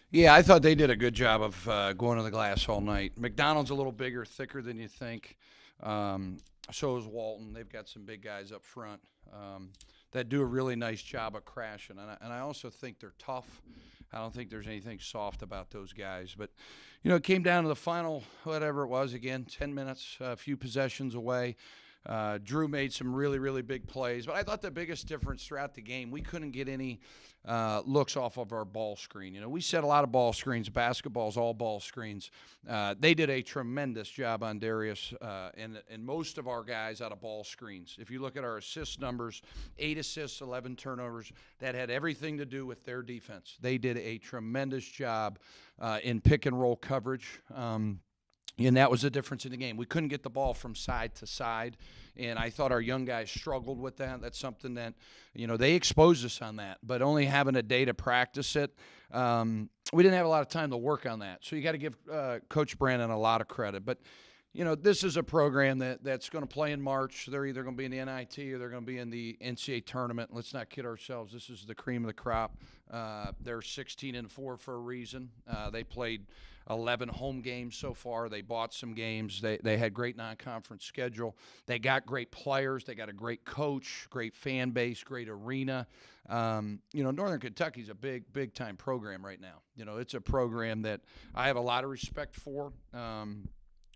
Yeah, I thought they did a good job of going to the glass all night. McDonald's a little bigger, thicker than you think. Um, so is Walton. They've got some big guys up front that do a really nice job of crashing. And I also think they're tough. I don't think there's anything soft about those guys. But, it came down to the final, whatever it was, again, 10 minutes, a few possessions away. Drew made some really, really big plays, but I thought the biggest difference throughout the game, we couldn't get any looks off of our ball screen. We set a lot of ball screens. Basketball's all ball screens. They did a tremendous job on Darius and most of our guys out of ball screens. If you look at our assist numbers, 8 assists, 11 turnovers, that had everything to do with their defense. They did a tremendous job in pick and roll coverage. And that was the difference in the game. We couldn't get the ball from side to side, and I thought our young guys struggled with that. That's something that, they exposed us on that. But only having a day to practice it, we didn't have a lot of time to work on that. So you got to give Coach Brandon a lot of credit. But, this is a program that's going to play in March. They're either going to be in the NIT or they're going to be in the NCAA tournament. Let's not kid ourselves. This is the cream of the crop. They're 16-4 for a reason. They played 11 home games so far. They bought some games. They had great non-conference schedule. They got great players. They got a great coach, great fan base, great arena. Northern Kentucky's a big time program right now. It's a program that I have a lot of respect for.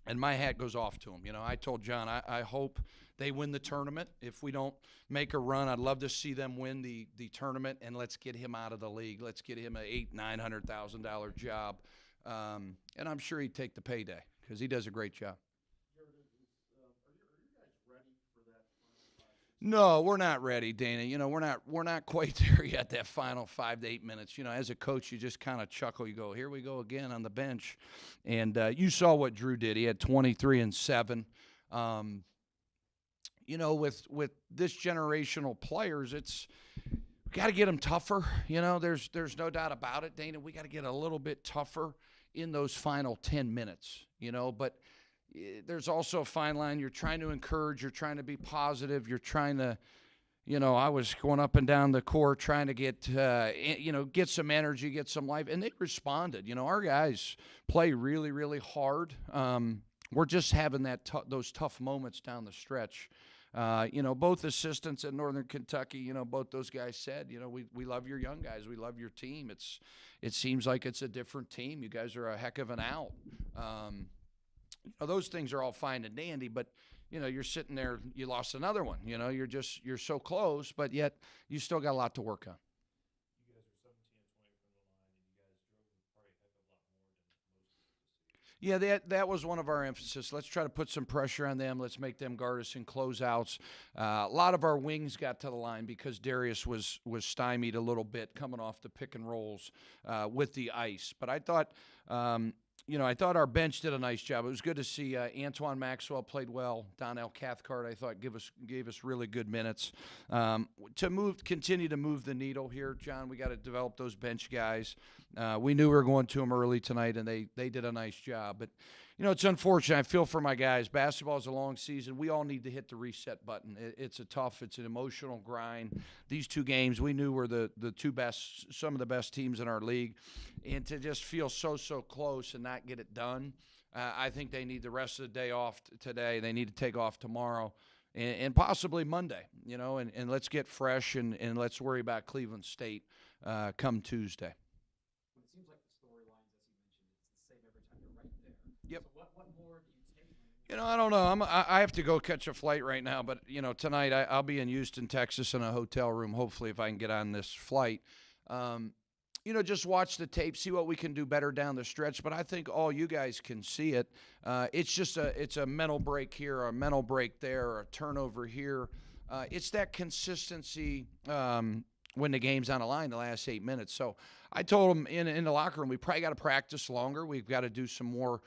And my hat goes off to them. I told John, I hope they win the tournament. If we don't make a run, I'd love to see them win the tournament, and let's get him out of the league. Let's get him an $800,000-$900,000 job. And I'm sure he'd take the payday because he does a great job. No, we're not ready, Dana. We're not quite there yet. That final 5 to 8 minutes. As a coach, you just kind of chuckle. You go, here we go again on the bench, and you saw what Drew did. He had 23 and 7. With this generational players, it's got to get them tougher. There's no doubt about it, Dana. We got to get a little bit tougher in those final 10 minutes. But there's also a fine line. You're trying to encourage. You're trying to be positive. You're trying to, I was going up and down the court trying to get some energy, get some life, and they responded. Our guys play really, really hard. We're just having those tough moments down the stretch. Both assistants at Northern Kentucky, both those guys said, we love your young guys. We love your team. It seems like it's a different team. You guys are a heck of an out. Those things are all fine and dandy, but you're sitting there, you lost another one. You're so close, but yet you still got a lot to work on. You guys are 17 and 20 from the line, and you guys drove probably a heck of a lot more than most of us. Yeah, that was one of our emphasis. Let's try to put some pressure on them. Let's make them guard us in closeouts. A lot of our wings got to the line because Darius was stymied a little bit coming off the pick and rolls with the ice. But I thought I thought our bench did a nice job. It was good to see Antoine Maxwell played well. Donnell Cathcart, I thought, gave us really good minutes. Continue to move the needle here, John. We got to develop those bench guys. We knew we were going to them early tonight, and they did a nice job. But it's unfortunate. I feel for my guys. Basketball is a long season. We all need to hit the reset button. It's an emotional grind. These 2 games we knew were the two best, some of the best teams in our league, and to just feel so close and not get it done. I think they need the rest of the day off today. They need to take off tomorrow and possibly Monday. And let's get fresh and let's worry about Cleveland State come Tuesday. It seems like the storylines, as you mentioned, it's the same every time you're right there. Yep. So what more do you take? I don't know. I have to go catch a flight right now, but tonight I'll be in Houston, Texas, in a hotel room. Hopefully, if I can get on this flight, just watch the tape, see what we can do better down the stretch. But I think all you guys can see it. It's a mental break here, or a mental break there, or a turnover here. It's that consistency when the game's on the line the last 8 minutes. So I told them in the locker room, we probably got to practice longer. We've got to do some more,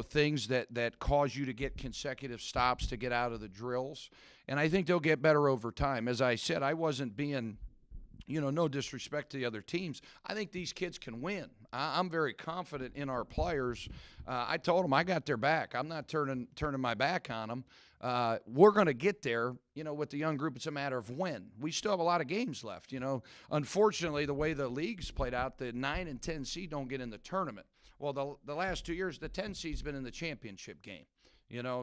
things that cause you to get consecutive stops to get out of the drills. And I think they'll get better over time. As I said, I wasn't being no disrespect to the other teams, I think these kids can win. I'm very confident in our players. I told them I got their back. I'm not turning my back on them. We're going to get there. With the young group, it's a matter of when. We still have a lot of games left. Unfortunately, the way the league's played out, the 9 and 10 seed don't get in the tournament. Well, the last 2 years, the 10 seed's been in the championship game.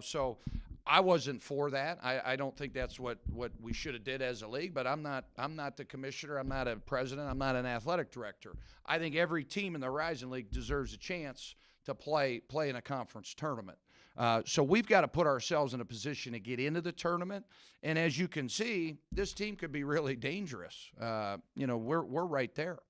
So I wasn't for that. I don't think that's what we should have did as a league, but I'm not the commissioner. I'm not a president. I'm not an athletic director. I think every team in the Horizon League deserves a chance to play in a conference tournament. So we've got to put ourselves in a position to get into the tournament. And as you can see, this team could be really dangerous. We're right there.